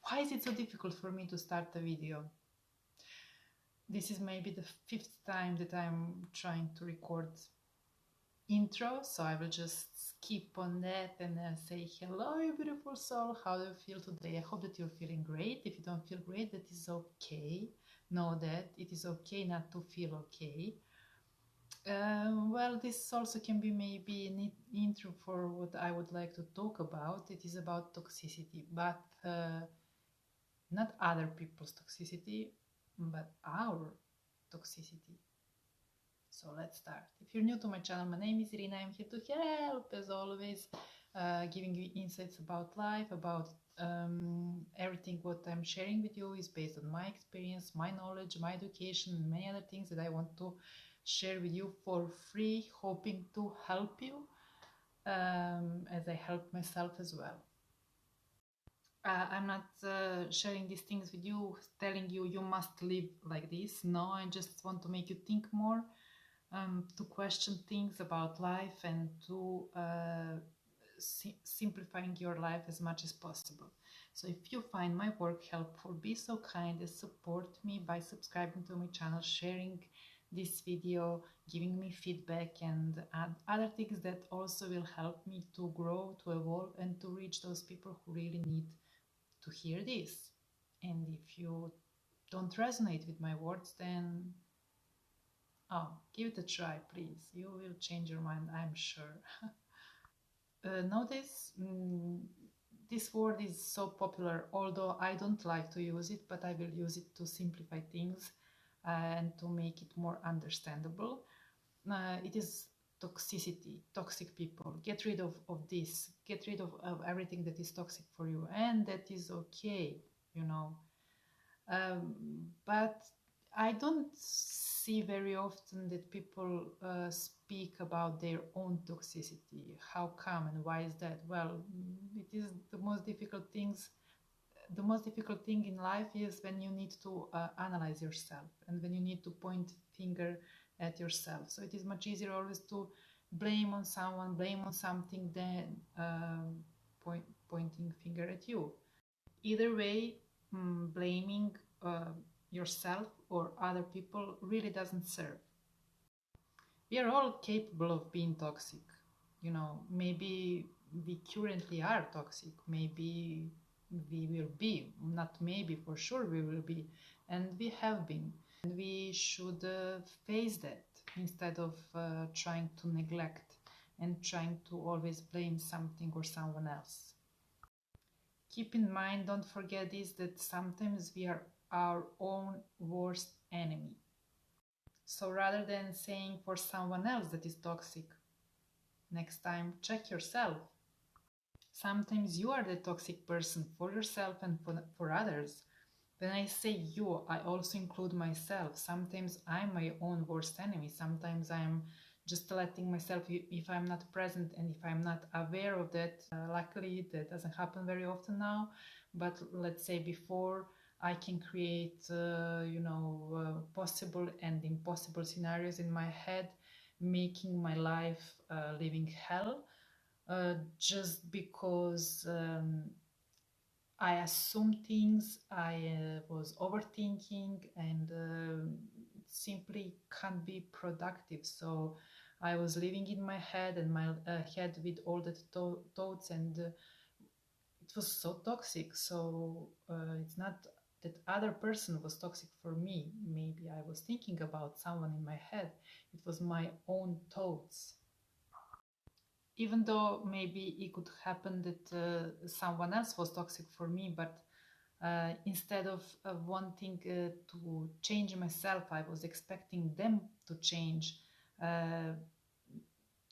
Why is it so difficult for me to start a video? This is maybe the 5th time that I'm trying to record intro, so I will just skip on that and say hello, you beautiful soul. How do you feel today? I hope that you're feeling great. If you don't feel great, that is okay. Know that it is okay not to feel okay. Well, this also can be maybe an intro for what I would like to talk about. It is about toxicity, but not other people's toxicity, but our toxicity. So let's start. If you're new to my channel, my name is Irina. I'm here to help, as always, giving you insights about life, about everything what I'm sharing with you is based on my experience, my knowledge, my education, and many other things that I want to share with you for free, hoping to help you as I help myself as well. I'm not sharing these things with you, telling you you must live like this. No, I just want to make you think more, to question things about life, and to simplifying your life as much as possible. So if you find my work helpful, be so kind as support me by subscribing to my channel, sharing this video, giving me feedback, and other things that also will help me to grow, to evolve, and to reach those people who really need to hear this. And if you don't resonate with my words, then give it a try, please. You will change your mind, I'm sure. Notice this word is so popular, although I don't like to use it, but I will use it to simplify things and to make it more understandable. It is toxicity, toxic people. Get rid of this, get rid of everything that is toxic for you, and that is okay, you know. But I don't see very often that people speak about their own toxicity. How come and why is that? Well, it is the most difficult things. The most difficult thing in life is when you need to analyze yourself, and when you need to point finger at yourself. So it is much easier always to blame on someone, blame on something, than pointing finger at you. Either way, blaming yourself or other people really doesn't serve. We are all capable of being toxic. You know, maybe we currently are toxic. Maybe we will be. Not maybe, for sure we will be. And we have been. And we should face that instead of trying to neglect and trying to always blame something or someone else. Keep in mind, don't forget this, that sometimes we are our own worst enemy. So rather than saying for someone else that is toxic, next time check yourself. Sometimes you are the toxic person for yourself and for others. When I say you, I also include myself. Sometimes I'm my own worst enemy. Sometimes I'm just letting myself, if I'm not present and if I'm not aware of that. Luckily, that doesn't happen very often now. But let's say before, I can create, possible and impossible scenarios in my head, making my life living hell, just because I assumed things, I was overthinking, and simply can't be productive. So I was living in my head and my head with all the thoughts, and it was so toxic. So it's not that other person was toxic for me. Maybe I was thinking about someone in my head. It was my own thoughts. Even though maybe it could happen that someone else was toxic for me, but instead of wanting to change myself, I was expecting them to change,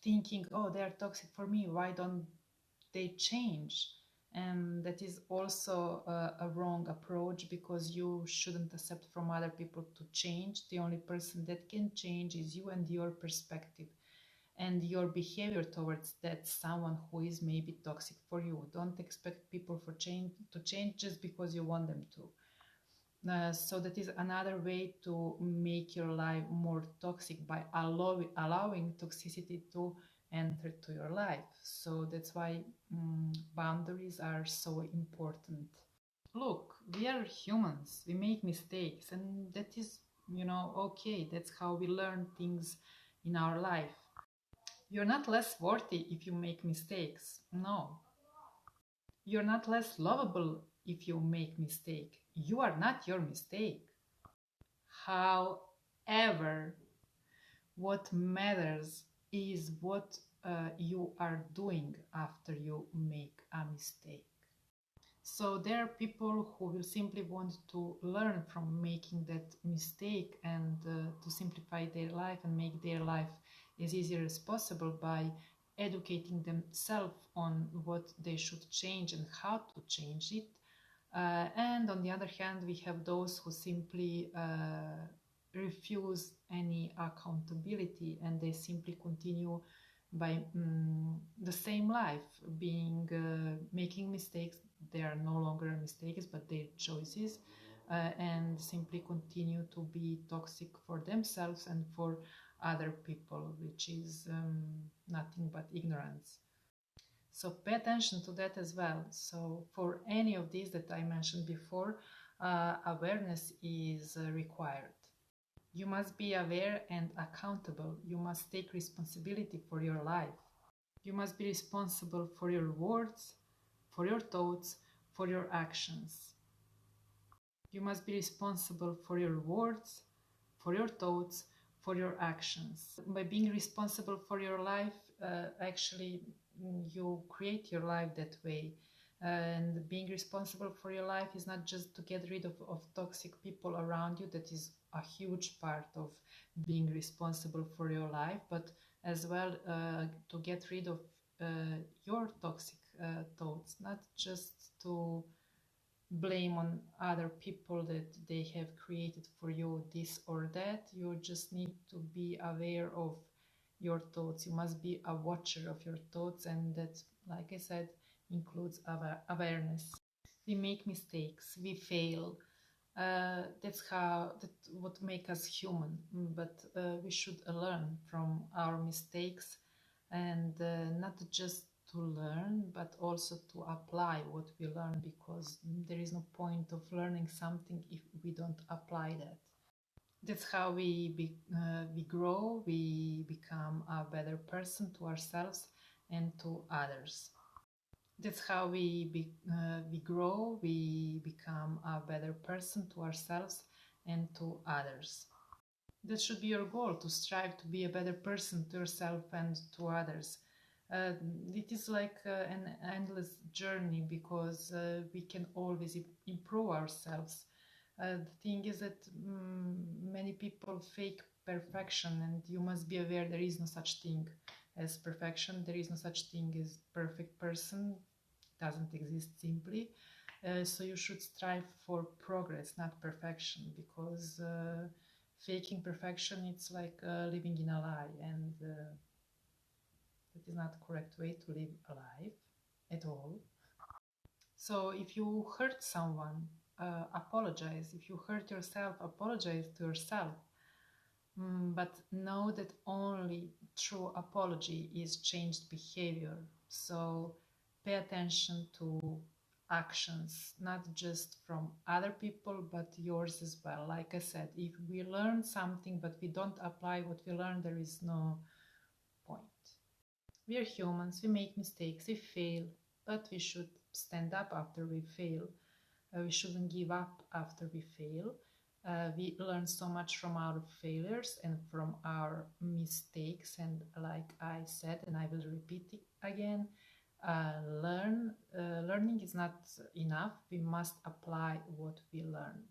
thinking, oh, they are toxic for me, why don't they change? And that is also a wrong approach, because you shouldn't accept from other people to change. The only person that can change is you and your perspective and your behavior towards that someone who is maybe toxic for you. Don't expect people to change just because you want them to. So that is another way to make your life more toxic, by allowing toxicity to enter to your life. So that's why boundaries are so important. look, we are humans, we make mistakes, and that is, okay. That's how we learn things in our life. You're not less worthy if you make mistakes. No. You're not less lovable if you make mistake. You are not your mistake. However, what matters is what you are doing after you make a mistake. So there are people who will simply want to learn from making that mistake and to simplify their life and make their life as easier as possible by educating themselves on what they should change and how to change it. And on the other hand, we have those who simply refuse any accountability, and they simply continue by the same life, being making mistakes. They are no longer mistakes but their choices, and simply continue to be toxic for themselves and for other people, which is nothing but ignorance. So pay attention to that as well. So for any of these that I mentioned before, awareness is required. You must be aware and accountable. You must take responsibility for your life. You must be responsible for your words, for your thoughts, for your actions. You must be responsible for your words, for your thoughts, for your actions. By being responsible for your life, actually, you create your life that way. And being responsible for your life is not just to get rid of toxic people around you. That is a huge part of being responsible for your life, but as well to get rid of your toxic thoughts, not just to blame on other people that they have created for you this or that. You just need to be aware of your thoughts. You must be a watcher of your thoughts, and that, like I said, includes awareness. We make mistakes, we fail. That what make us human. But we should learn from our mistakes, and not just to learn, but also to apply what we learn, because there is no point of learning something if we don't apply that. That's how we grow, we become a better person to ourselves and to others. That's how we grow, we become a better person to ourselves and to others. That should be your goal, to strive to be a better person to yourself and to others. It is like an endless journey, because we can always improve ourselves. The thing is that many people fake perfection, and you must be aware there is no such thing as perfection. There is no such thing as perfect person. It doesn't exist simply. So you should strive for progress, not perfection, because faking perfection, it's like living in a lie, and that is not the correct way to live a life at all. So if you hurt someone, apologize. If you hurt yourself, apologize to yourself. But know that only true apology is changed behavior. So pay attention to actions, not just from other people, but yours as well. Like I said, if we learn something but we don't apply what we learn, there is no point. We are humans, we make mistakes, we fail, but we should stand up after we fail. We shouldn't give up after we fail. We learn so much from our failures and from our mistakes, and like I said, and I will repeat it again, learning is not enough. We must apply what we learned.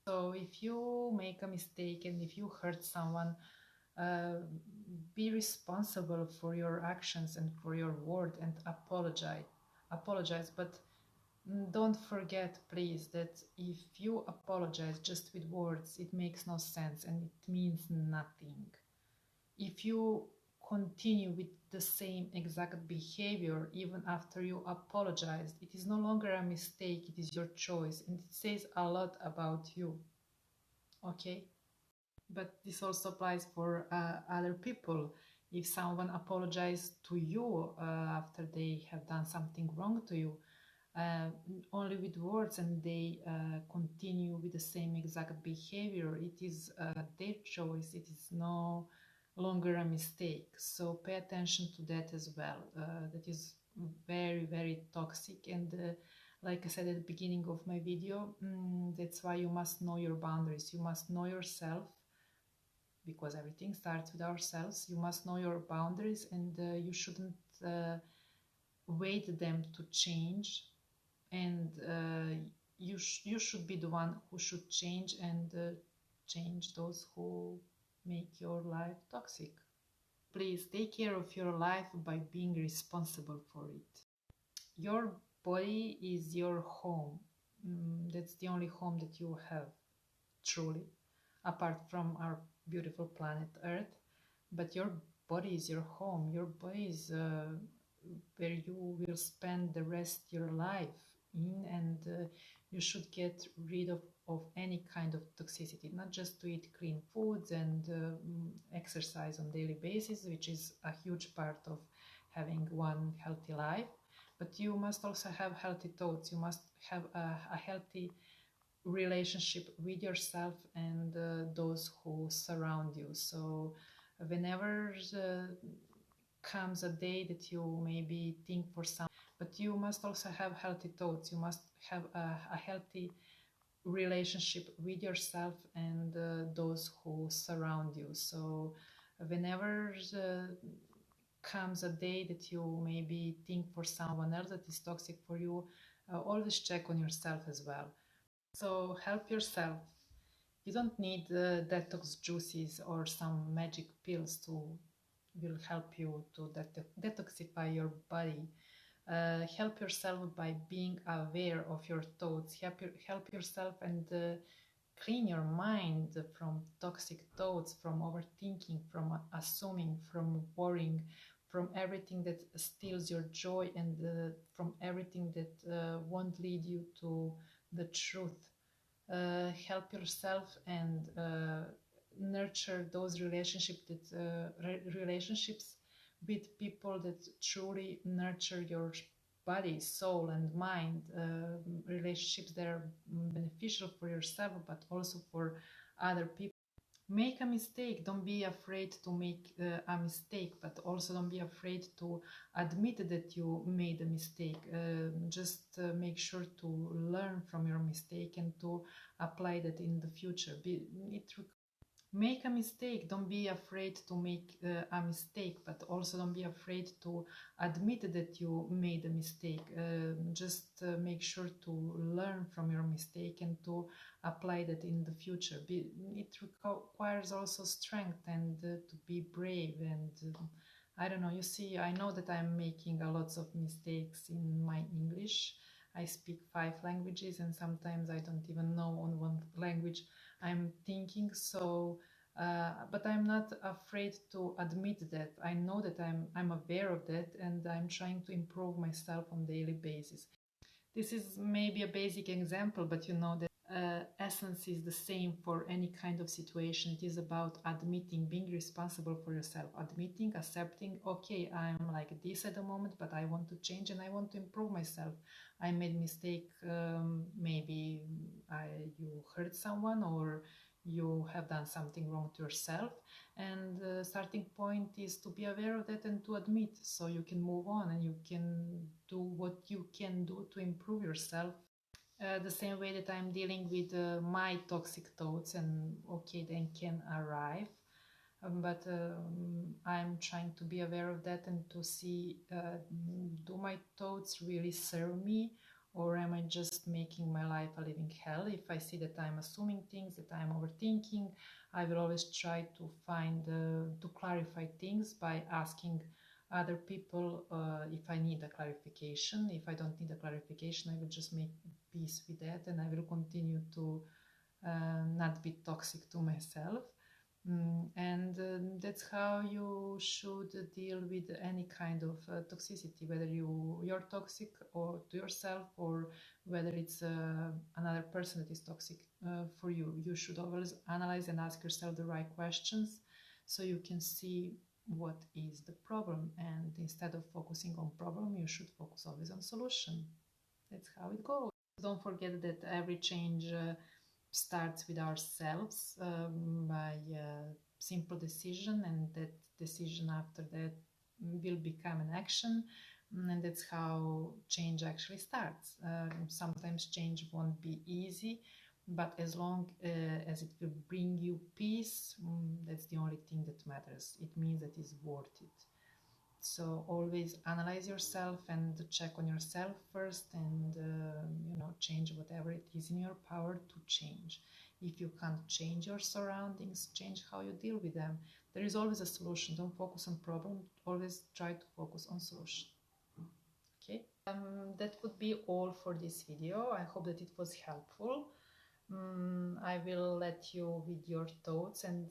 So if you make a mistake and if you hurt someone, be responsible for your actions and for your word, and apologize. But don't forget, please, that if you apologize just with words, it makes no sense and it means nothing. If you continue with the same exact behavior even after you apologized, it is no longer a mistake, it is your choice, and it says a lot about you. Okay? But this also applies for other people. If someone apologizes to you after they have done something wrong to you, only with words, and they continue with the same exact behavior, it is their choice. It is no longer a mistake. So pay attention to that as well. That is very, very toxic. And like I said at the beginning of my video, that's why you must know your boundaries. You must know yourself, because everything starts with ourselves. You must know your boundaries, and you shouldn't wait them to change. And you should be the one who should change, and change those who make your life toxic. Please take care of your life by being responsible for it. Your body is your home. That's the only home that you have, truly, apart from our beautiful planet Earth. But your body is your home. Your body is where you will spend the rest of your life in, and you should get rid of any kind of toxicity, not just to eat clean foods and exercise on daily basis, which is a huge part of having one healthy life, but you must also have healthy thoughts. You must have a healthy relationship with yourself and those who surround you. So whenever comes a day that you maybe think for some, but you must also have healthy thoughts. You must have a healthy relationship with yourself and those who surround you. So whenever comes a day that you maybe think for someone else that is toxic for you, always check on yourself as well. So help yourself. You don't need detox juices or some magic pills to will help you to detoxify your body. Help yourself by being aware of your thoughts. Help yourself and clean your mind from toxic thoughts, from overthinking, from assuming, from worrying, from everything that steals your joy, and from everything that won't lead you to the truth. Help yourself and nurture those relationships with people that truly nurture your body, soul, and mind. Relationships that are beneficial for yourself, but also for other people. Make a mistake. Don't be afraid to make a mistake, but also don't be afraid to admit that you made a mistake. Just make sure to learn from your mistake and to apply that in the future. Make a mistake. Don't be afraid to make a mistake, but also don't be afraid to admit that you made a mistake. Just make sure to learn from your mistake and to apply that in the future. It requires also strength and to be brave. And I don't know, you see, I know that I'm making a lots of mistakes in my English. I speak 5 languages, and sometimes I don't even know on one language I'm thinking. So but I'm not afraid to admit that. I know that I'm aware of that, and I'm trying to improve myself on daily basis. This is maybe a basic example, but you know that essence is the same for any kind of situation. It is about admitting, being responsible for yourself, admitting, accepting, okay, I'm like this at the moment, but I want to change and I want to improve myself. I made mistake. Maybe you hurt someone, or you have done something wrong to yourself, and the starting point is to be aware of that and to admit, so you can move on and you can do what you can do to improve yourself. The same way that I'm dealing with my toxic thoughts, and okay, they can arrive, but I'm trying to be aware of that and to see, do my thoughts really serve me, or am I just making my life a living hell? If I see that I'm assuming things, that I'm overthinking, I will always try to find, to clarify things by asking other people if I need a clarification. If I don't need a clarification, I will just make peace with that, and I will continue to not be toxic to myself. And that's how you should deal with any kind of toxicity, whether you're toxic or to yourself, or whether it's another person that is toxic for you. You should always analyze and ask yourself the right questions, so you can see what is the problem, and instead of focusing on problem, you should focus always on solution. That's how it goes. Don't forget that every change starts with ourselves, by a simple decision, and that decision after that will become an action. And that's how change actually starts. Sometimes change won't be easy, but as long as it will bring you peace, that's the only thing that matters. It means that it's worth it. So always analyze yourself and check on yourself first, and change whatever it is in your power to change. If you can't change your surroundings, change how you deal with them. There is always a solution. Don't focus on problem, always try to focus on solution. Okay, that would be all for this video. I hope that it was helpful. I will let you with your thoughts, and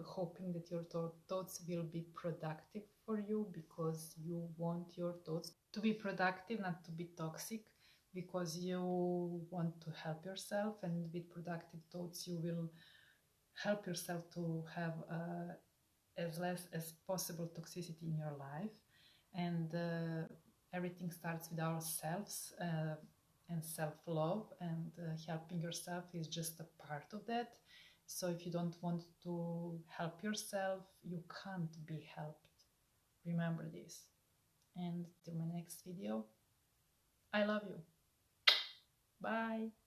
hoping that your thoughts will be productive for you, because you want your thoughts to be productive, not to be toxic, because you want to help yourself, and with productive thoughts you will help yourself to have as less as possible toxicity in your life. And everything starts with ourselves, and self-love, and helping yourself is just a part of that. So if you don't want to help yourself, you can't be helped. Remember this. And till my next video, I love you. Bye.